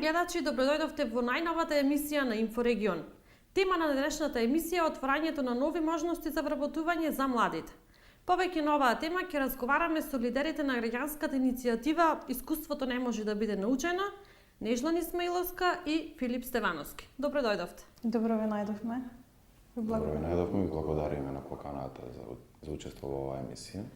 гледачи, добродојдовте во најновата емисија на Инфорегион. Тема на денешната емисија е отворањето на нови можности за вработување за младите. Повеќе на оваа тема ќе разговараме со лидерите на граѓанската иницијатива "Искуството не може да биде научено", Нежлан Исмаиловска и Филип Стевановски. Добродојдовте. Добро ве најдовме. Добро ве најдовме и благодариме на поканата за учество во оваа емисија.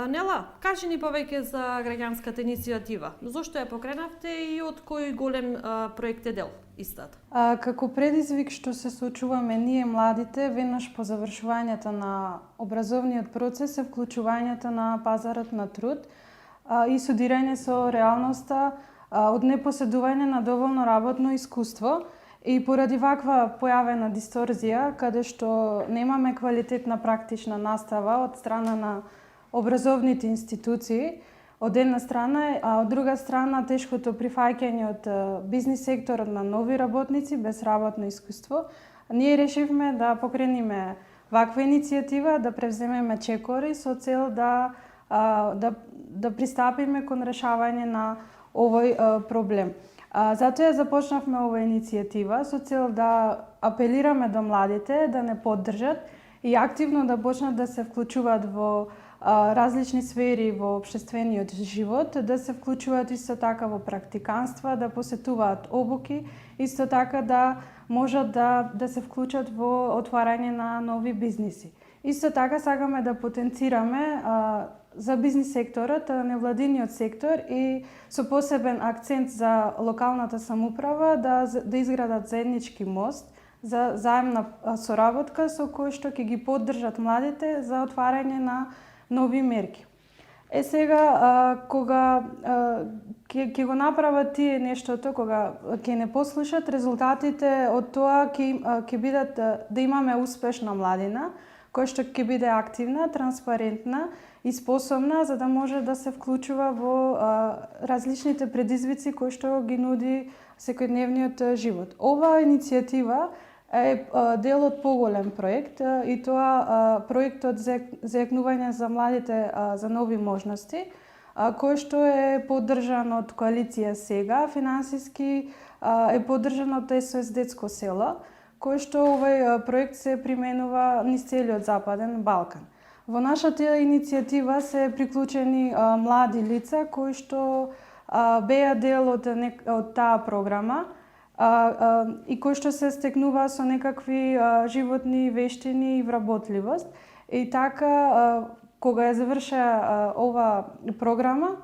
Нела, кажи ни повеќе за граѓанската иницијатива. Зошто ја покренавте и од кој голем проект е дел истата? Како предизвик што се соочуваме ние младите, веднаш по завршувањето на образовниот процес е вклучувањето на пазарот на труд и судирање со реалноста од непоседување на доволно работно искуство. И поради ваква појавена дисторзија, каде што немаме квалитетна практична настава од страна на образовните институции, од една страна, а од друга страна тешкото прифаќање од бизнис секторот на нови работници без работно искуство, ние решивме да покрениме ваква иницијатива, да превземеме чекори со цел да пристапиме кон решавање на овој проблем. Затоа започнавме оваа иницијатива со цел да апелираме до младите да не поддржат и активно да почнат да се вклучуваат во различни сфери во општествениот живот, да се вклучуваат исто така во практиканства, да посетуваат обуки, исто така да можат да се вклучат во отварање на нови бизниси. Исто така сакаме да потенцираме за бизнис секторот, невладиниот сектор и со посебен акцент за локалната самоуправа да изградат заеднички мост за заемна соработка со кој што ќе ги поддржат младите за отварање на нови мерки. Сега, кога ќе го направат тие нештото, кога ќе не послушат, резултатите од тоа ќе бидат да имаме успешна младина, која што ќе биде активна, транспарентна и способна за да може да се вклучува во различните предизвици кои што ги нуди секојдневниот живот. Оваа иницијатива е дел од поголем проект и тоа проектот за зајакнување за младите за нови можности, кој што е поддржан од коалиција Сега, финансиски е поддржан од СОС Детско село, кој што овој проект се применува низ целиот Западен Балкан. Во нашата иницијатива се приклучени млади лица кои што беа дел од таа програма и кои што се стекнува со некакви животни вештини и вработливост. И така, кога ја завршеа ова програма,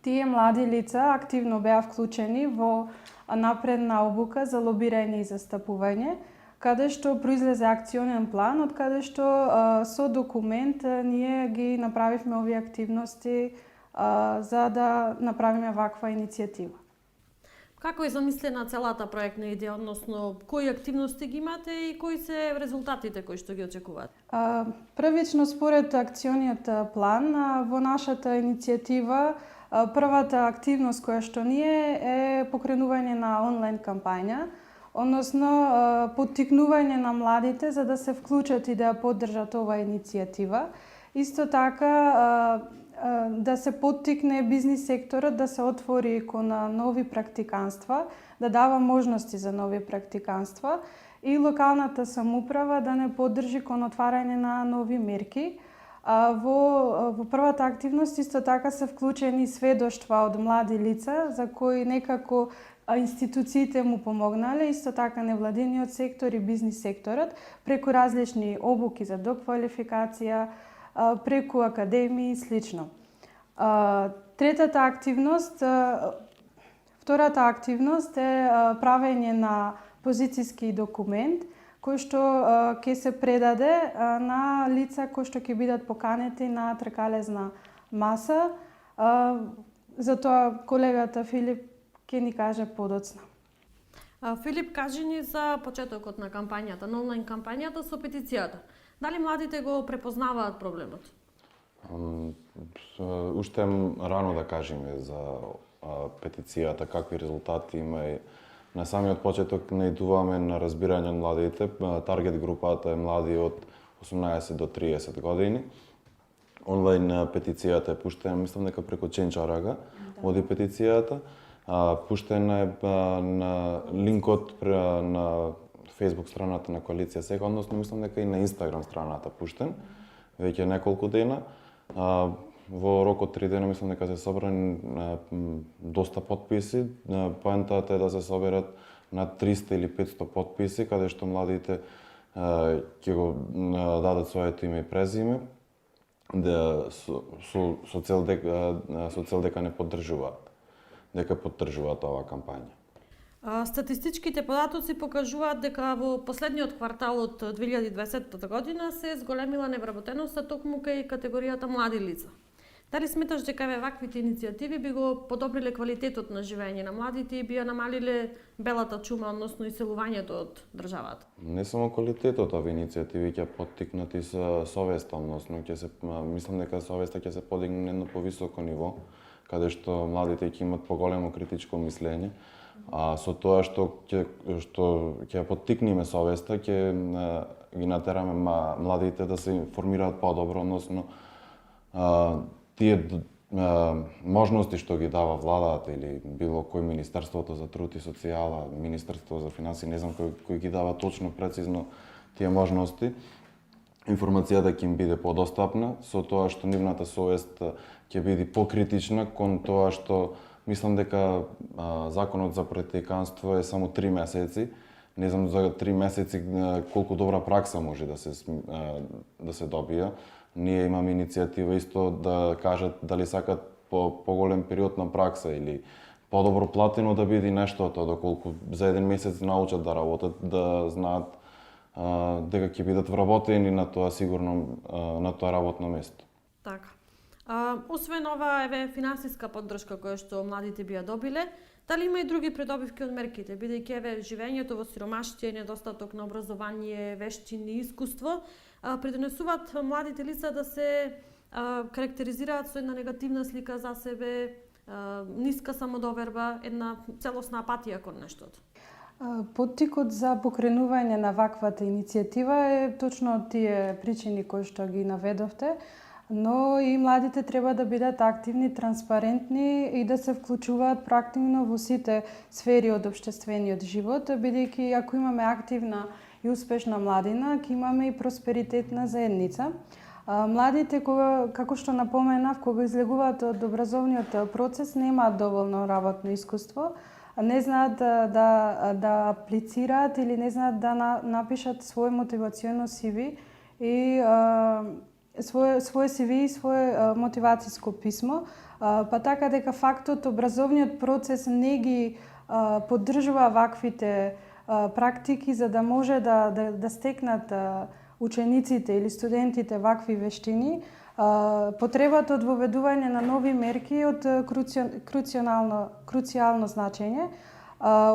тие млади лица активно беа вклучени во напредна обука за лобирање и застапување, каде што произлезе акционен план, од каде што со документ ние ги направивме овие активности за да направиме ваква иницијатива. Како е замислена целата проектна идеја, односно кои активности ги имате и кои се резултатите кои што ги очекувате? Првично според акциониот план во нашата иницијатива првата активност која што ние е покренување на онлайн кампања, односно поттикнување на младите за да се вклучат и да ја поддржат оваа иницијатива. Исто така да се поттикне бизнис секторот да се отвори кон нови практиканства, да дава можности за нови практиканства и локалната самоуправа да не поддржи кон отварање на нови мерки. Во првата активност исто така се вклучени сведоштва од млади лица за кои некако институциите му помогнале, исто така невладиниот сектор и бизнис секторот преку различни обуки за доквалификација, преку академии и слично. Втората активност е правење на позицијски документ кој што ќе се предаде на лица кои што ќе бидат поканети на тркалезна маса. Затоа колегата Филип ќе ни каже подоцна. Филип, кажи ни за почетокот на кампањата, на онлайн кампањата со петицијата. Дали младите го препознаваат проблемот? Уште рано да кажеме за петицијата, какви резултати има и на самиот почеток наидуваме на разбирање од младите. Таргет групата е млади од 18 до 30 години. Онлайн петицијата е пуштена, мислам дека преку Ченчарага води петицијата. Пуштен е на линкот на Facebook страната на Коалиција сега, односно мислам дека и на Instagram страната пуштен веќе неколку дена. Во рок од 3 дена мислам дека се собрани доста потписи. Поентата е да се соберат на 300 или 500 потписи, каде што младите ќе го дадат своето име и презиме, со цел дека не поддржуваат, дека поддржуваат оваа кампања. Статистичките податоци покажуваат дека во последниот квартал од 2020 година се зголемила невработеноста токму кај категоријата млади лица. Дали сметаш дека еве ваквите иницијативи би го подобриле квалитетот на живење на младите и би ја намалиле белата чума, односно иселувањето од државата? Не само квалитетот, овие иницијативи ќе поттикнат и совеста, односно мислам дека совеста ќе се подигне на едно повисоко ниво, каде што младите ќе имат поголемо критичко мислење, а со тоа што ќе поттикнеме совеста, ќе ги натераме младите да се информираат подобро, односно тие можности што ги дава владата или било кој Министерството за труд и социјала, Министерство за финансии, не знам кој ги дава точно прецизно тие можности, информацијата ќе им биде подостапна, со тоа што нивната совест ќе биде покритична кон тоа што мислам дека законот за практиканство е само 3 месеци. Не знам за 3 месеци колку добра пракса може да се добија. Ние имаме иницијатива исто да кажат дали сакат поголем период на пракса или подобро платено да биде нештото, доколку за 1 месец научат да работат, да знаат дека ќе бидат вработени на тоа сигурно на тоа работно место. Така. Освен ова финансиска поддршка која што младите би ја добиле, дали има и други придобивки од мерките, бидејќи живењето во сиромаштија, недостаток на образование, вештини, искуство придонесуваат младите лица да се карактеризираат со една негативна слика за себе, ниска самодоверба, една целосна апатија кон нештото. Поттикот за покренување на ваквата иницијатива е точно тие причини кои што ги наведовте, но и младите треба да бидат активни, транспарентни и да се вклучуваат проактивно во сите сфери од општествениот живот, бидејќи ако имаме активна и успешна младина, ќе имаме и просперитетна заедница. Младите, како што напоменав, кога излегуваат од образовниот процес, немаат доволно работно искуство, не знаат да аплицираат или не знаат да напишат свој мотивационо CV и своје CV и своје мотивацијско писмо, па така дека фактот образовниот процес не ги поддржува ваквите практики за да може да стекнат учениците или студентите вакви вештини. Потребата од воведување на нови мерки од круцијално значење.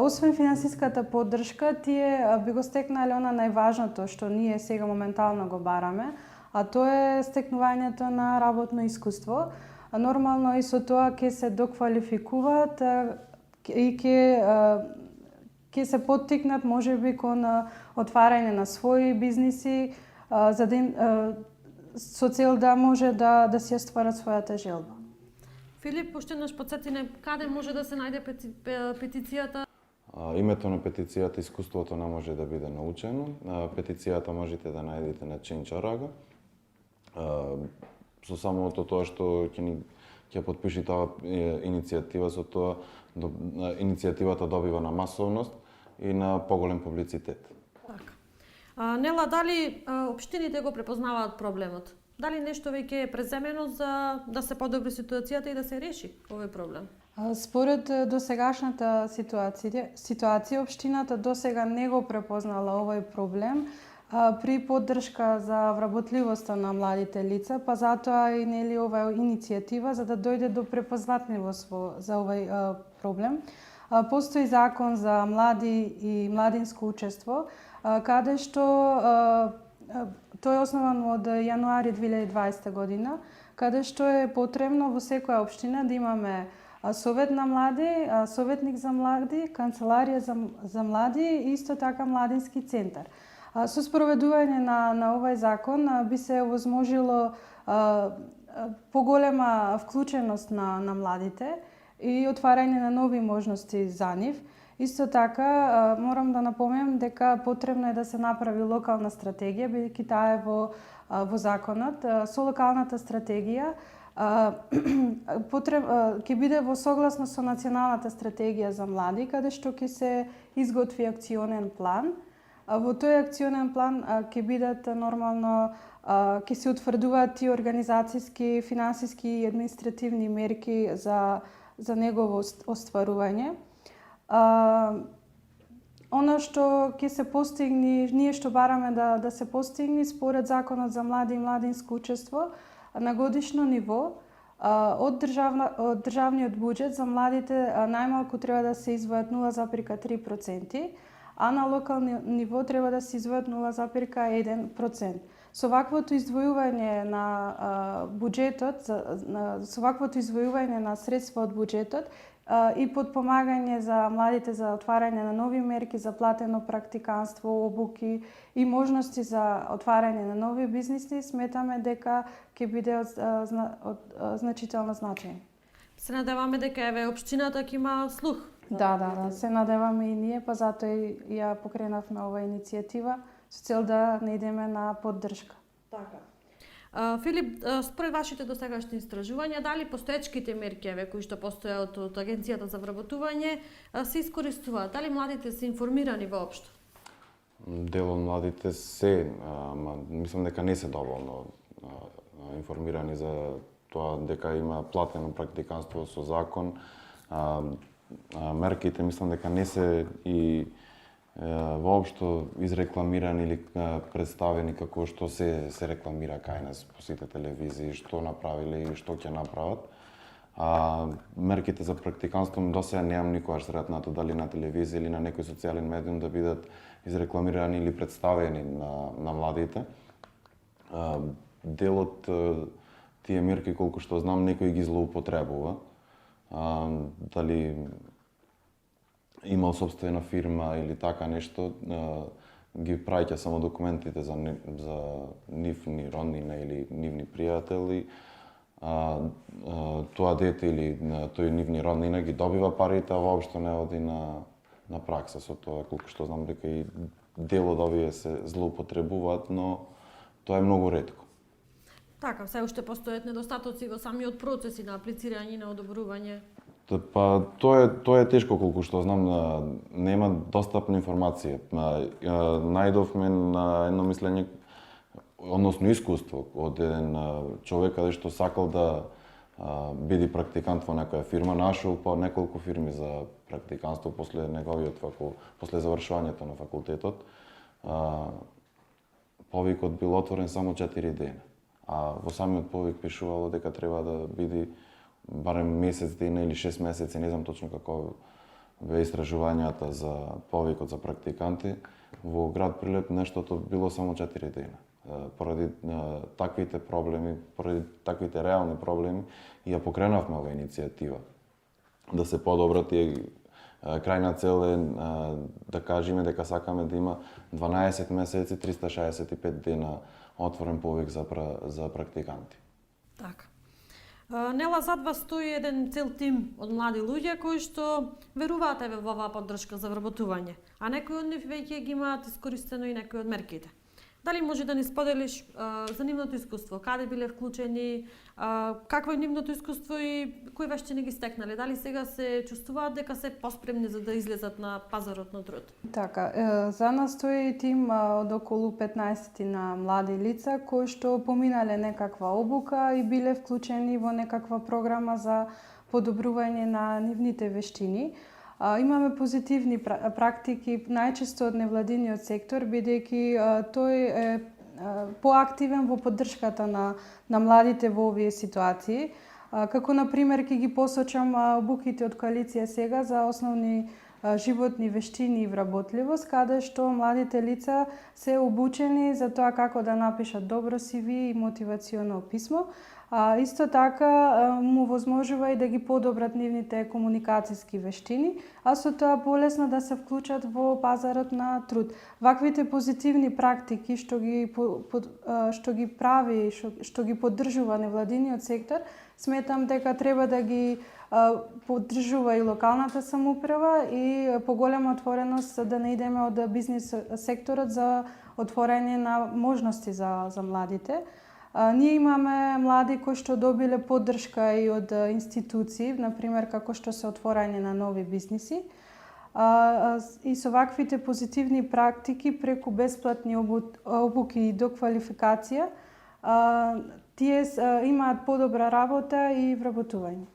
Освен финансиската поддршка, тие би го стекнале она најважното што ние сега моментално го бараме, а тоа е стекнувањето на работно искуство. Нормално и со тоа ќе се доквалификуваат и ќе се поттикнат можеби кон отварање на своји бизниси, за да со цел да може да си стварат својата желба. Филип, уште еднаш потсети каде може да се најде петицијата? Името на петицијата "Искуството не може да биде научено". Петицијата можете да најдете на Change.org. Со самото тоа што ќе подпиши таа иницијатива, со тоа иницијативата добива на масовност и на поголем публицитет. Така. Нела, дали општините го препознаваат проблемот? Дали нешто веќе е преземено за да се подобри ситуацијата и да се реши овој проблем? Според досегашната ситуација, општината досега не го препознала овој проблем при поддршка за вработливоста на младите лица, па затоа и нели оваа иницијатива за да дојде до препознатливост за овој проблем. Постои закон за млади и младинско учество, каде што тој е основан од јануари 2020 година, каде што е потребно во секоја општина да имаме совет на млади, советник за млади, канцеларија за млади и исто така младински центар. Со спроведување на овој закон би се овозможило поголема вклученост на младите и отварање на нови можности за нив. Исто така, морам да напомнам дека потребно е да се направи локална стратегија, бидејќи таа е во законот. Со локалната стратегија ќе биде во согласно со националната стратегија за млади, каде што ќе се изготви акционен план. Во тој акционен план ќе бидат нормално ќе се утврдуваат и организацијски, финансиски и административни мерки за негово остварување. Она што ќе се постигне, ние што бараме да се постигне според Законот за млади и младинско учество на годишно ниво, од државниот буџет за младите најмалку треба да се издвојат 0,3%, а на локално ниво треба да се издвојат 0,1%. Со ваквото издвојување на буџетот, со ваквото издвојување на средства од буџетот и подпомагање за младите за отварање на нови мерки за платено практиканство, обуки и можности за отварање на нови бизниси, сметаме дека ќе биде од значително значај. Се надеваме дека еве општината ќе има слух. Да, се надеваме и ние, па затоа и ја покренавме оваа иницијатива со цел да не идеме на поддршка. Така. Филип, според вашите досегашни истражувања, дали постоечките мерки кои што постојат од Агенцијата за вработување се искористуваат? Дали младите се информирани воопшто? Дел од младите се, мислам дека не се доволно информирани за тоа дека има платено практиканство со закон. Мерките мислам дека не се и воопшто изрекламирани или представени како што се рекламира кај нас по сите телевизии, што направиле и што ќе направат. Мерките за практиканство досега немам никогаш сретнато дали на телевизија или на некој социјален медиум да бидат изрекламирани или представени на младите. Дел од тие мерки, колку што знам, некој ги злоупотребува. Дали имал собствена фирма или така нешто, ги праќа само документите за нивни роднина или нивни пријатели, тоа дете или тој нивни роднина ги добива парите, а воопшто не оди на пракса со тоа, колку што знам дека и дел од овие се злоупотребуваат, но тоа е многу ретко. Така, се уште постојат недостатоци во самиот процес и на аплицирање и на одобрување. Па тоа е тешко, колку што знам, нема достапна информација. Најдовме на едно мислење, односно искуство од еден човек каде што сакал да биде практикант во некоја фирма, нашол по неколку фирми за практиканство после неговиот после завршувањето на факултетот. Повикот бил отворен само 4 дена, а во самиот повик пишувало дека треба да биде барем месец дена или 6 месеци, не знам точно како бе истражувањата за повикот за практиканти. Во град Прилеп нештото било само 4 дена. Поради таквите проблеми, поради таквите реални проблеми, ја покренавме оваа иницијатива. Да се подобрат и крајна цел е да кажеме дека сакаме да има 12 месеци, 365 дена отворен повик за практиканти. Така. Нела, зад вас стои еден цел тим од млади луѓе кои што веруваат во оваа поддршка за вработување, а некои од нив веќе ги имаат искористено и некои од мерките. Дали може да ни споделиш за нивното искуство, каде биле вклучени, какво е нивното искуство и кои вештини ги стекнале? Дали сега се чувствуваат дека се поспремни за да излезат на пазарот на труд? Така, за нас стои тим од околу 15 на млади лица кои што поминале некаква обука и биле вклучени во некаква програма за подобрување на нивните вештини. Имаме позитивни практики, најчесто од невладиниот сектор, бидејќи тој е поактивен во поддршката на младите во овие ситуации. Како, например, ќе ги посочам обуките од Коалиција сега за основни животни вештини и вработливост, каде што младите лица се обучени за тоа како да напишат добро CV и мотивационо писмо. Исто така му возможува и да ги подобрат нивните комуникацијски вештини, а со тоа полесно да се вклучат во пазарот на труд. Ваквите позитивни практики што ги прави, што ги поддржува невладиниот сектор, сметам дека треба да ги поддржува и локалната самоуправа и поголема отвореност да не идеме од бизнис секторот за отворање на можности за младите. Ние имаме млади кои што добиле поддршка и од институции, например како што се отворање на нови бизниси. И со ваквите позитивни практики преку бесплатни обуки и доквалификација, тие имаат подобра работа и вработување.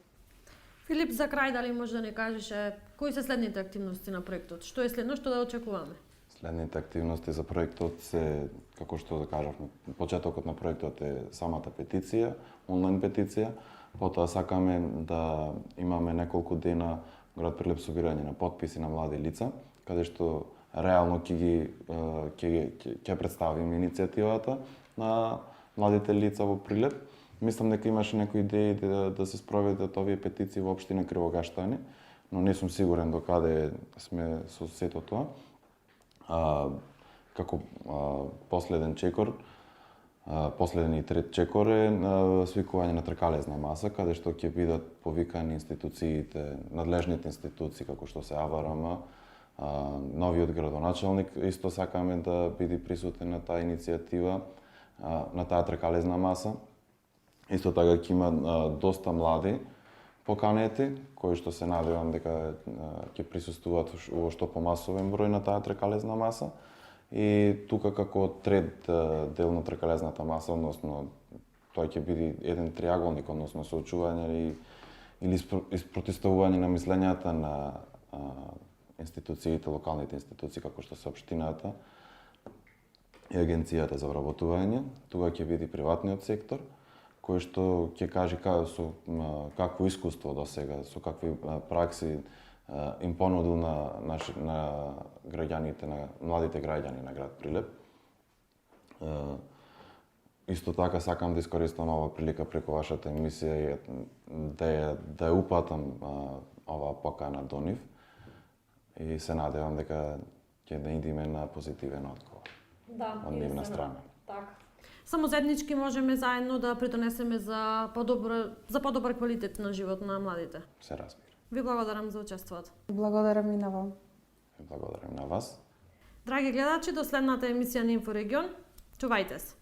Филип, за крај дали може да ни кажеш кои се следните активности на проектот? Што е следно што да очекуваме? Следните активности за проектот се, како што да кажавме, почетокот на проектот е самата петиција, онлайн петиција, потоа сакаме да имаме неколку дена град Прилеп собирање на потписи на млади лица, каде што реално ќе представиме иницијативата на младите лица во Прилеп. Мислам дека имаше некои идеи да се спроведат овие петиции во општина Кривогаштани, но не сум сигурен докаде сме со сето тоа. Како последен чекор, последен и трет чекор е свикување на тркалезна маса, каде што ќе бидат повикани институциите, надлежните институции, како што се АВРМ, новиот градоначалник, исто сакаме да биде присутен на таа иницијатива, на таа тркалезна маса. Исто така ќе има доста млади поканети, кои што се надевам дека ќе присуствуваат во што помасовен број на таа тркалезна маса. И тука како трет дел на тркалезната маса, односно тој ќе биде еден триаголник, односно соочување или испротивставување на мислењата на институциите, локалните институции како што се општината и агенцијата за вработување. Тука ќе биде приватниот сектор, кој што ќе каже какво искуство до сега, со какви пракси им понудил на граѓаните, на младите граѓани на град Прилеп. Исто така сакам да искористам ова прилика преку вашата емисија да ја упатам оваа покана до нив и се надевам дека ќе наидиме на позитивен одговор од нивна страна. Така. Само заеднички можеме заедно да придонесеме за подобар квалитет на живот на младите. Се разбира. Ви благодарам за учеството. Благодарам и на вам. Благодарам на вас. Драги гледачи, до следната емисија на Инфорегион. Чувајте се.